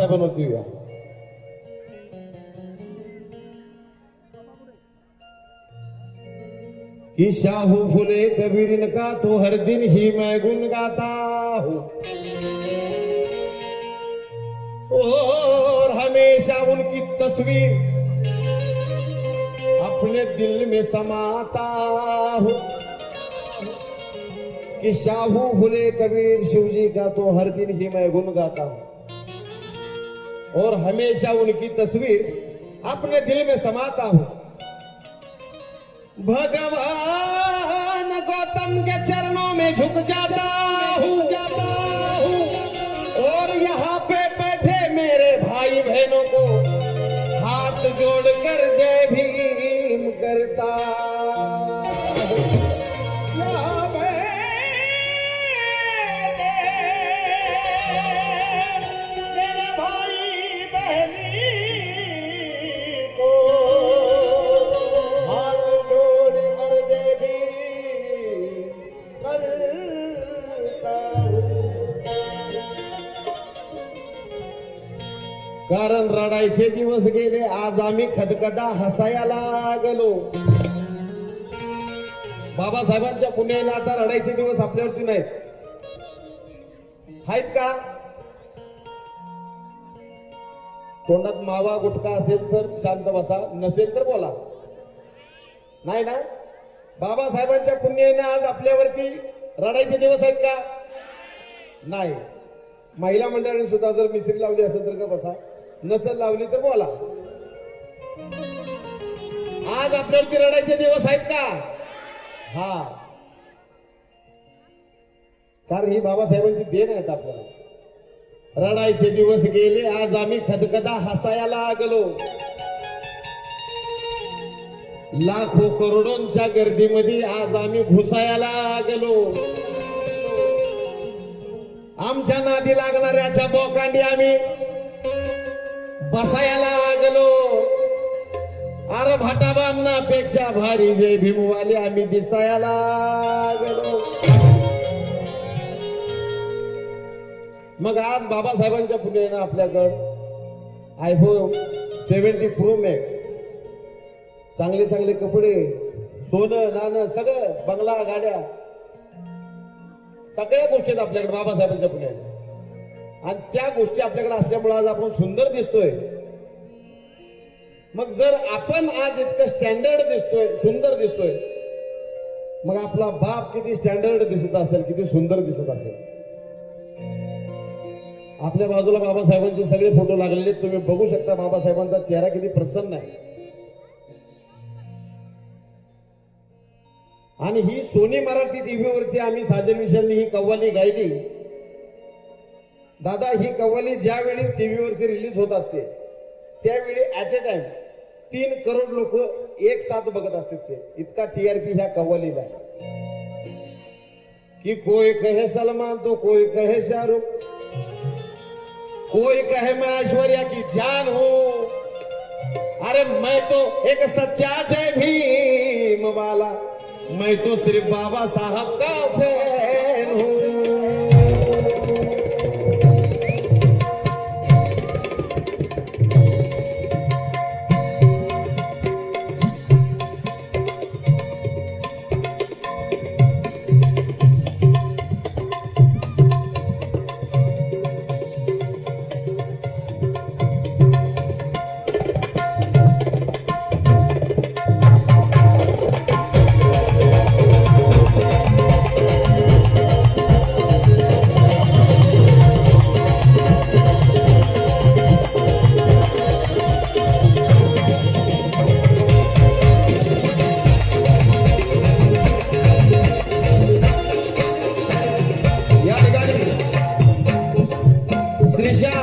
बाबासाहेबांवरती येऊया. कि शाहू फुले कबीर इनका तो हर दिन ही मैं गुन गाता हूँ और हमेशा उनकी तस्वीर अपने दिल में समाता हूँ. कि शाहू फुले कबीर शिवजी का तो हर दिन ही मैं गुन गाता हूँ और हमेशा उनकी तस्वीर अपने दिल में समाता हूँ. भगवान गौतम के चरणों में झुक जाता हूँ और यहाँ पे बैठे मेरे भाई बहनों को हाथ जोड़कर जय भीम करता. कारण रडायचे दिवस गेले, आज आम्ही खदखदा हसायला लागलो. बाबासाहेबांच्या पुण्याला आता रडायचे दिवस आपल्यावरती नाहीत. आहेत का? तोंडात मावा गुटखा असेल तर शांत बसा, नसेल तर बोला. नाही ना? बाबासाहेबांच्या पुण्याने आज आपल्यावरती रडायचे दिवस आहेत का? नाही. महिला मंडळाने सुद्धा जर मिसरी लावली असेल तर का बसा, नसेल लावली तर बोला. आज आपल्यावरती रडायचे दिवस आहेत का? हा. कारण ही बाबासाहेबांची देण आहेत आपल्याला. रडायचे दिवस गेले, आज आम्ही खदखदा हसायला लागलो. लाखो करोडोंच्या गर्दीमध्ये आज आम्ही घुसायला लागलो. आमच्या नादी लागणाऱ्याच्या बोकांडी आम्ही बसायला लागलो. अरे भाटा बामनापेक्षा भारी जय भीमवाले आम्ही दिसायला लागलो. मग आज बाबासाहेबांच्या पुण्यानं आपल्याकडं आयफोन 70 प्रो मॅक्स, चांगले चांगले कपडे, सोनं नाणं, सगळं, बंगला, गाड्या, सगळ्या गोष्टी आहेत आपल्याकडे बाबासाहेबांच्या पुण्याने. आणि त्या गोष्टी आपल्याकडे असल्यामुळे आज आपण सुंदर दिसतोय. मग जर आपण आज इतकं स्टँडर्ड दिसतोय, सुंदर दिसतोय, मग आपला बाप किती स्टँडर्ड दिसत असेल, किती सुंदर दिसत असेल. आपल्या बाजूला बाबासाहेबांचे सगळे फोटो लागलेले तुम्ही बघू शकता. बाबासाहेबांचा चेहरा किती प्रसन्न आहे. आणि ही सोनी मराठी टीव्हीवरती आम्ही साजन मिशननी ही कव्वाली गायली. दादा, ही कव्वाली ज्यावेळी टीव्हीवरती रिलीज होत असते त्यावेळी ऍट ए टाइम 3 करोड लोक एक साथ बघत असतात. ते इतका टीआरपी ह्या कव्वालीला. कि कोई कहे सलमान तो कोई कहे शाहरुख, कोई कहे मैं ऐश्वर्या की जान हूं, अरे मैं तो एक सच्चा जय भीम वाला, मैं तो सिर्फ बाबा साहब का फैन हूं.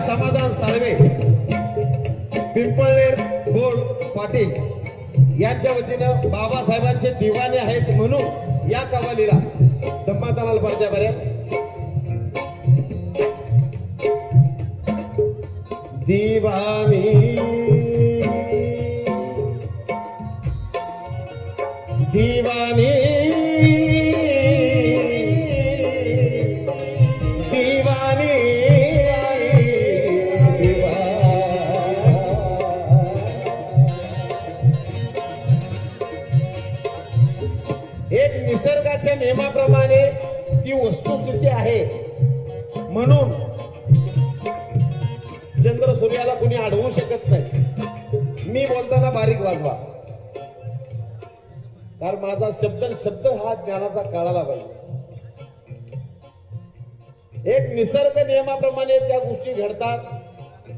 समाधान साळवे, पिंपळनेर बोर्ड पाटील यांच्या वतीनं बाबासाहेबांचे दिवाने आहेत म्हणून या कव्वालीला दम्मातानाला पार्ट्या बऱ्या. दीवानी दीवानी दीवानी दीवानी नाही. मी बोलताना बारीक वाजवा, कारण माझा शब्द हा ज्ञानाचा काळाला पाहिजे. एक निसर्ग नियमाप्रमाणे त्या गोष्टी घडतात,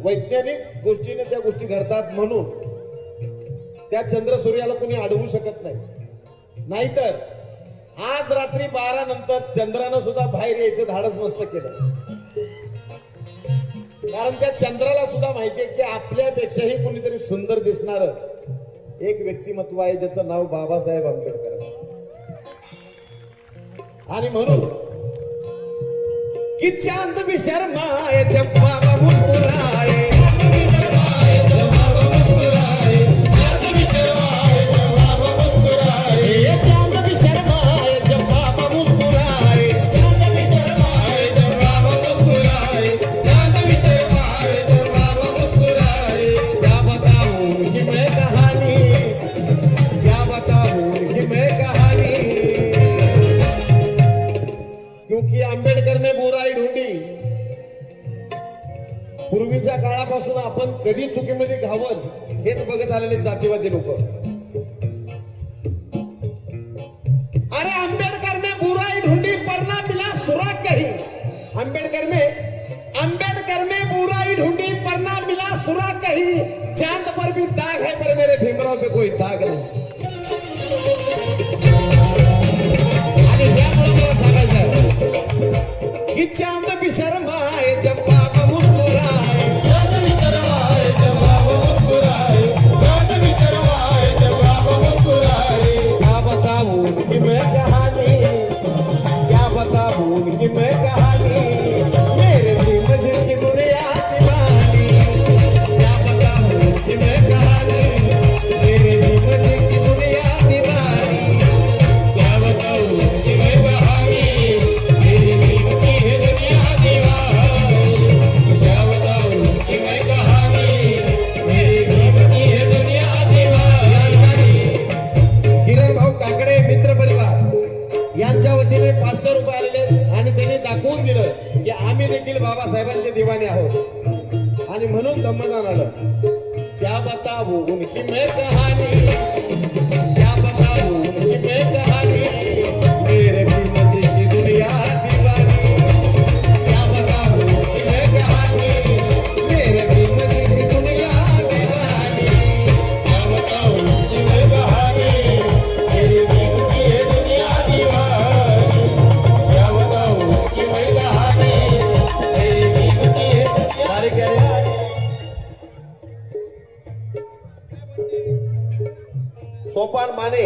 वैज्ञानिक गोष्टीने त्या गोष्टी घडतात, म्हणून त्या चंद्र सूर्याला कोणी अडवू शकत नाही. नाहीतर आज रात्री 12 नंतर चंद्रानं सुद्धा बाहेर यायचं धाडस नसतं केलं, कारण त्या चंद्राला सुद्धा माहिती आहे की आपल्यापेक्षाही कोणीतरी सुंदर दिसणार एक व्यक्तिमत्व आहे ज्याचं नाव बाबासाहेब आंबेडकर आहे. आणि म्हणून कि चांद भी शर्माए जब बाबा मुस्कुराए, चांद भी शर्माए जब बाबा मुस्कुराए, चांद भी शर्माए जब बाबा मुस्कुराए, चांद भी शर्माए जब बाबा मुस्कुराए, चांद भी शर्माए जब बाबा मुस्कुराए, चांद भी शर्माए जब बाबा मुस्कुराए. क्या बताऊं कि मैं कहानी, क्या बताऊं कि मैं कहानी, क्योंकि आंबेडकर ने बुराई ढूंढी. पूर्वीच्या काळापासून आपण कधी चुकीमध्ये घावल हेच बघत आलेले जातीवादी लोक. अरे आंबेडकर ने बुराई ढूंढी पर ना मिला सुराग कहीं, आंबेडकर में बुराई ढूंढी पर ना मिला सुराग कहीं, चांद पर भी दाग है पर मेरे भीमराव पे कोई दाग नहीं. आणि त्यामुळे मला सांगायचं आहे कि चांद भी शर्माए जब बाबा मुस्कुराए, चांद भी शर्माए जब बाबा मुस्कुराए, चांद भी शर्माए जब बाबा मुस्कुराए. क्या बताऊं कि मैं कहानी, क्या बताऊं कि मैं कहानी, मेरे भीम जी की दुनिया दीवानी. क्या बताऊं कि मैं कहानी, मेरे भीम जी की दुनिया दीवानी. क्या बताऊं कि मैं कहानी, मेरे भीम की है दुनिया दीवानी. क्या बताऊं कि मैं कहानी, मेरे भीम की है दुनिया दीवानी. किरण भाऊ काकडे मित्र परिवार यांच्या वतीने 500 रुपये आलेले आणि त्यांनी दाखवून दिलं की आम्ही देखील बाबासाहेबांचे दिवाने आहोत, आणि म्हणून धम्मदान आलं. क्या बताऊं उनकी मैं कहानी, क्या बताऊं उनकी मैं कहानी, मेरे भीम जी की दुनिया दीवानी. क्या बताऊं उनकी मैं कहानी, मेरे भीम जी की दुनिया दीवानी. क्या बताऊं उनकी मैं कहानी, मेरे भीम की है दुनिया दीवानी. क्या बताऊं उनकी मैं कहानी, मेरे भीम की है दुनिया. सोपान माने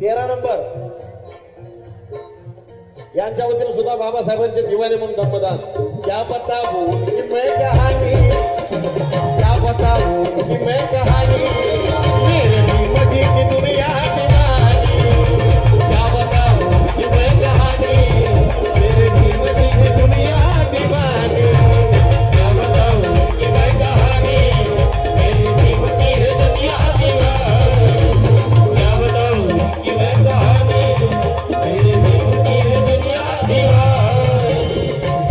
13 नंबर यांच्या वतीने सुद्धा बाबासाहेबांचे दिवाने म्हणून धम्मदान. क्या बताऊं कि मैं कहानी, क्या बताऊं कि मैं कहानी, मेरे भीम जी की दुनिया दीवानी. क्या बताऊं कि मैं कहानी, मेरे भीम जी की दुनिया दीवानी. क्या बताऊं कि मैं कहानी, मेरे भीम की है दुनिया दीवानी. क्या बताऊं कि मैं कहानी, मेरे भीम की है दुनिया दीवानी.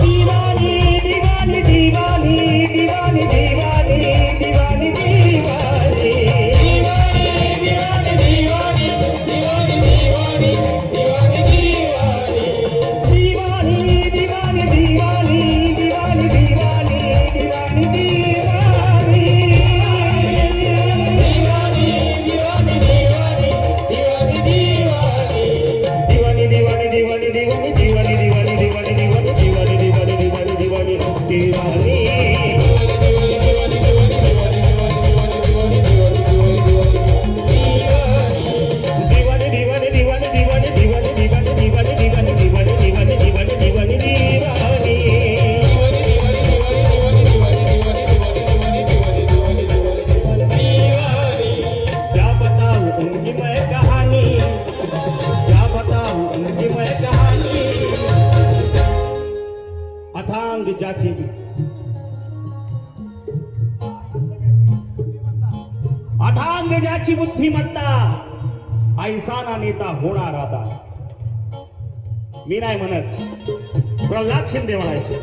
दीवानी दीवानी दीवानी दीवानी दीवानी दीवानी दीवानी दीवानी दीवानी दीवानी दीवानी दीवानी दीवानी दीवानी दीवानी दीवानी दीवानी दीवानी ज्याची अथांग ज्याची बुद्धिमत्ता ऐसा ना नेता होणार आता. मी नाही म्हणत, प्रल्हाद शिंदे म्हणायचे.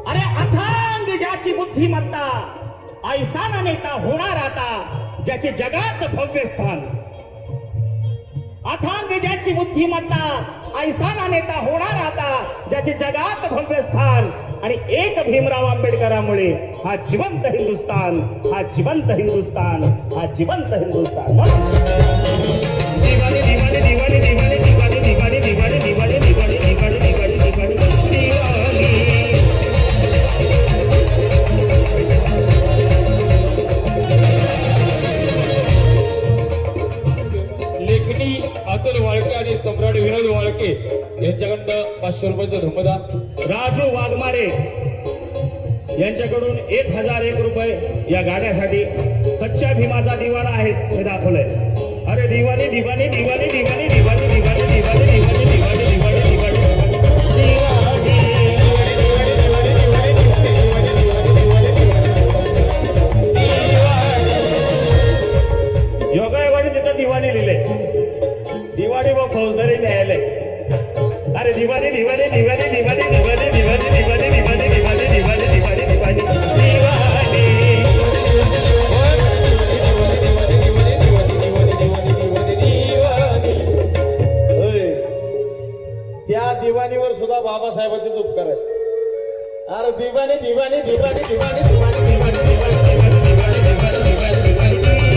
अरे अथांग ज्याची बुद्धी बुद्धिमत्ता ऐसा ना नेता होणार आता ज्याचे जगात भव्य स्थान. अथांग ज्याची बुद्धिमत्ता ऐसा ना नेता होणार आता ज्याचे जगात भव्य स्थान. आणि एक भीमराव आंबेडकरांमुळे हा जिवंत हिंदुस्थान, हा जिवंत हिंदुस्थान, हा जिवंत हिंदुस्थान. दिवाळी दिवाळी दिवाळी दिवाळी दिवाळी दिवाळी दिवाळी दिवाळी दिवाळी दिवाळी दिवाळी दिवाळी दिवाळी. लेखनी अतुल वाळके आणि सम्राट विनोद वाळके यांच्याकडनं 500 रुपयाचं धर्मदान. राजू वाघमारे यांच्याकडून 1001 रुपये या गाण्यासाठी. सच्च्या भीमाचा दिवाना आहे हे दाखवलंय. अरे दिवाणी दिवाणी दिवाणी दिवाणी दिवाणी दिवाणी दिवाणी दिवाणी दिवाणी दिवाणी दिवाणी. योगायोगाने तिथं दिवाणी लिहिले. दिवाणी व फौजदारी न्यायालय. अरे दिवाणी दिवाणी दिवाणी दिवाणी दिवाणी दिवाणी दिवाणी दिवाणी दिवाणी दिवाणी दिवाणी दिवाणी दिवाणी. त्या दिवाणीवर सुद्धा बाबासाहेबाचेच उपकार आहेत. अरे दिवाणी दिवाणी दिवाणी दिवाणी दिवाणी दिवाणी दिवाणी दिवाणी दिवाणी दिवाणी दिवाणी दिवाणी.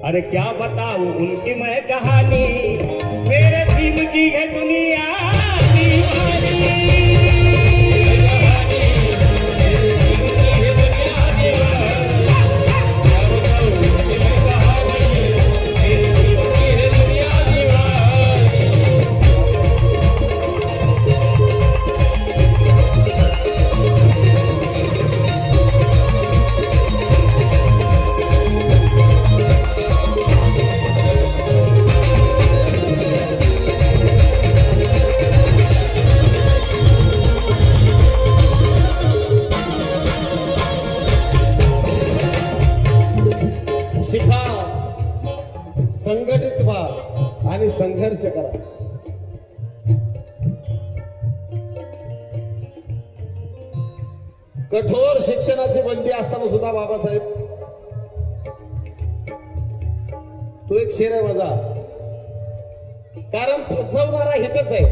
अरे क्या बताऊं उनकी मैं कहानी, मेरे भीम की है दुनिया दीवानी. शिका, संघटित व्हा आणि संघर्ष करा. कठोर शिक्षणाची बंदी असताना सुद्धा बाबासाहेब, तो एक शेर आहे माझा. कारण फसवणारा हितच आहे.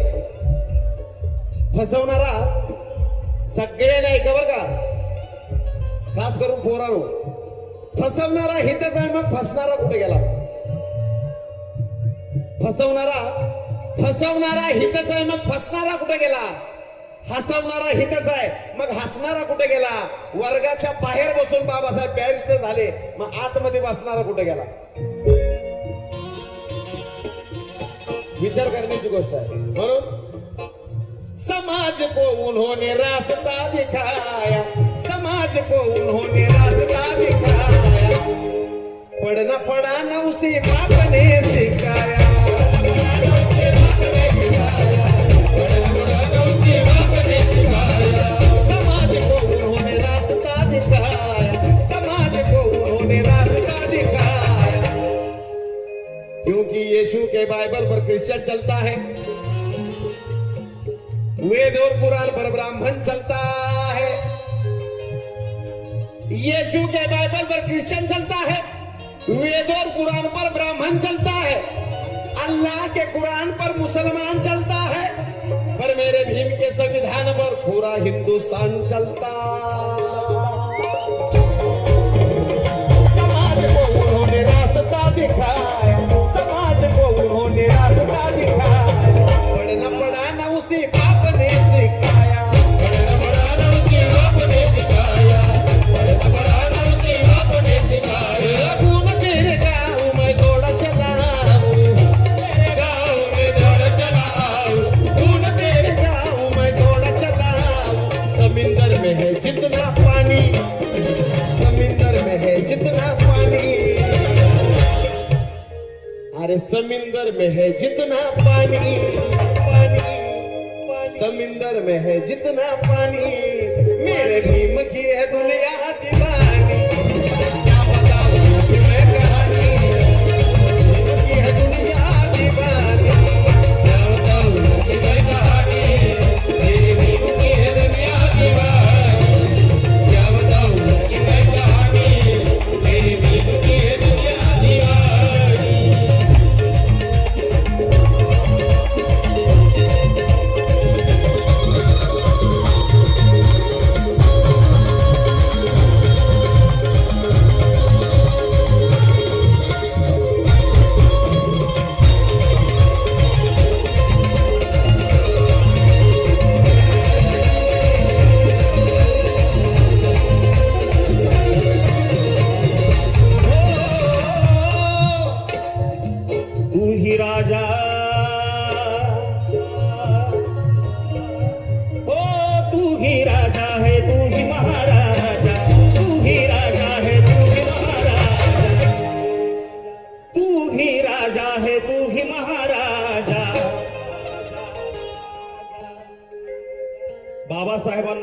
फसवणारा सगळ्यांना ऐका बरं का, खास करून पोरांनो. फसवणारा हितच आहे, मग फसणारा कुठे गेला? फसवणारा हितच आहे, मग फसणारा कुठे गेला? हसवणारा हितच आहे, मग हसणारा कुठे गेला? वर्गाच्या बाहेर बसून बाबासाहेब बॅरिस्टर झाले, मग आतमध्ये बसणारा कुठे गेला? विचार करण्याची गोष्ट आहे. म्हणून समाज को उन्होंने रास्ता दिखाया, समाज को उन्होंने रास्ता दिखाया, पढ़ना पढ़ाना उसी बाप ने सिखाया. समाज को उन्होंने रास्ता दिखाया, समाज को उन्होंने रास्ता दिखाया. क्योंकि यीशु के बाइबल पर क्रिश्चियन चलता है, वेद और पुराण पर ब्राह्मण चलता है. यीशु के बाइबल पर क्रिश्चियन चलता है, वेद और कुरान पर ब्राह्मण चलता है, अल्लाह के कुरान पर मुसलमान चलता है, पर मेरे भीम के संविधान पर पूरा हिंदुस्तान चलता. समाज को उन्होंने रास्ता दिखाया, समाज को उन्होंने रास्ता दिखाया, पढ़ना पढ़ाना उसी बाप ने सिखाया, पढ़ना पढ़ाना उसी बाप ने सिखाया, पढ़ना पढ़ाना उसी बाप ने सिखाया. खून तेरे गाँव में दौड़ा चला आऊं, तेरे गाँव में दौड़ा चला आऊं, खून तेरे गाँव में दौड़ा चला आऊं. समुंदर में है जितना पानी, समुंदर में है जितना पानी, अरे समुंदर में है जितना पानी, पानी समुंदर में है जितना पानी, मेरे भीम की है दुनिया दीवानी.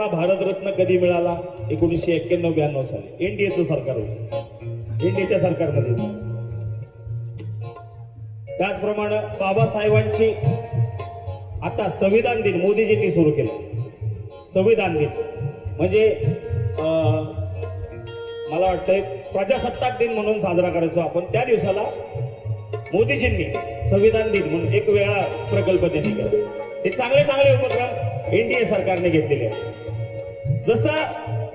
बाबांना भारतरत्न कधी मिळाला? 1991-92 साली एनडीएचं सरकार होतं, एनडीएच्या सरकारमध्ये. त्याचप्रमाणे बाबासाहेबांची आता संविधान दिन मोदीजींनी सुरू केलं. संविधान दिन म्हणजे मला वाटतंय प्रजासत्ताक दिन म्हणून साजरा करायचो आपण. त्या दिवसाला मोदीजींनी संविधान दिन म्हणून एक वेगळा प्रकल्प त्यांनी केला. हे चांगले चांगले उपक्रम एनडीए सरकारने घेतलेले आहेत. जसं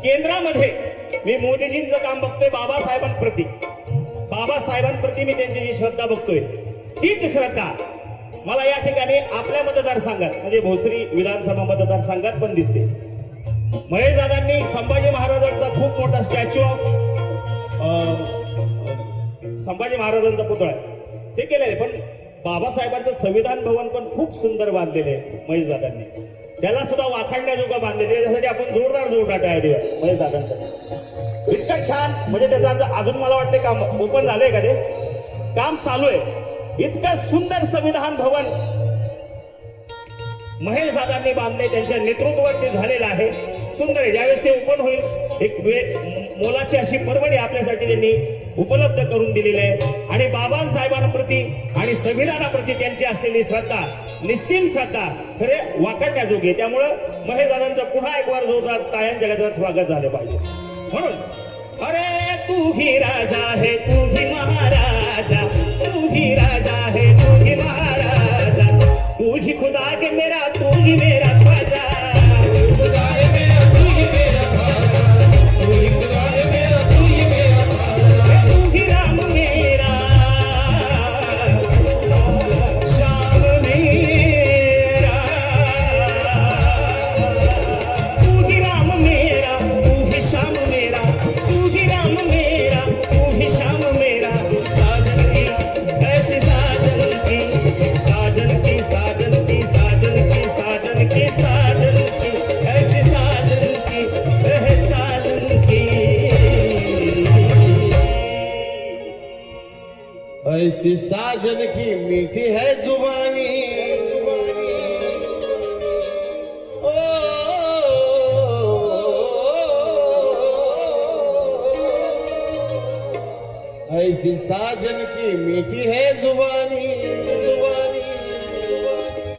केंद्रामध्ये मी मोदीजींचं काम बघतोय, बाबासाहेबांप्रती मी त्यांची जी श्रद्धा बघतोय, तीच श्रद्धा मला या ठिकाणी आपल्या मतदारसंघात म्हणजे भोसरी विधानसभा मतदारसंघात पण दिसते. महेशदादांनी संभाजी महाराजांचा खूप मोठा स्टॅच्यू ऑफ संभाजी महाराजांचा पुतळा आहे ते केलेले, पण बाबासाहेबांचं संविधान भवन पण खूप सुंदर बांधलेले आहे महेशदादांनी. त्याला सुद्धा वाखाणण्याजोगं बांधलेले, त्यासाठी आपण जोर टाटा आहे महेशदादांचा. इतकं छान म्हणजे त्याचं अजून मला वाटते काम ओपन झालंय का, ते काम चालू आहे. इतकं सुंदर संविधान भवन महेशदादांनी बांधले, त्यांच्या नेतृत्वात ते झालेलं आहे. सुंदर आहे. ज्यावेळेस ते ओपन होईल एक मोलाची अशी पर्वणी आपल्यासाठी त्यांनी उपलब्ध करून दिलेली आहे. आणि बाबासाहेबांप्रती आणि संविधानाप्रती त्यांची असलेली श्रद्धा, निस्सीम श्रद्धा खरे वाखाणण्याजोगी. त्यामुळं महेशदादांचं पुन्हा एक वार जोरदार टाळ्यांच्या गजरात स्वागत झालं पाहिजे. म्हणून अरे तू ही राजा है तू ही महाराजा, तू ही राजा है तू ही महाराजा, तू ही खुदा के मेरा तू ही मेरा ख्वाजा, खुदा है मेरा तू ही मेरा ख्वाजा, तू ही खुदा है मेरा तू ही मेरा ख्वाजा, तू ही राम मेरा श्याम मेरा, तू ही राम मेरा तू ही श्याम मेरा, तू ही राम मेरा तू ही श्याम मेरा, साजन की ऐसी साजन की साजन की साजन की साजन की साजन की साजन की ऐसी साजन की रह साजन की, ऐसी साजन की मीठी है जुबानी, ऐसी साजन की मीठी है जुबानी,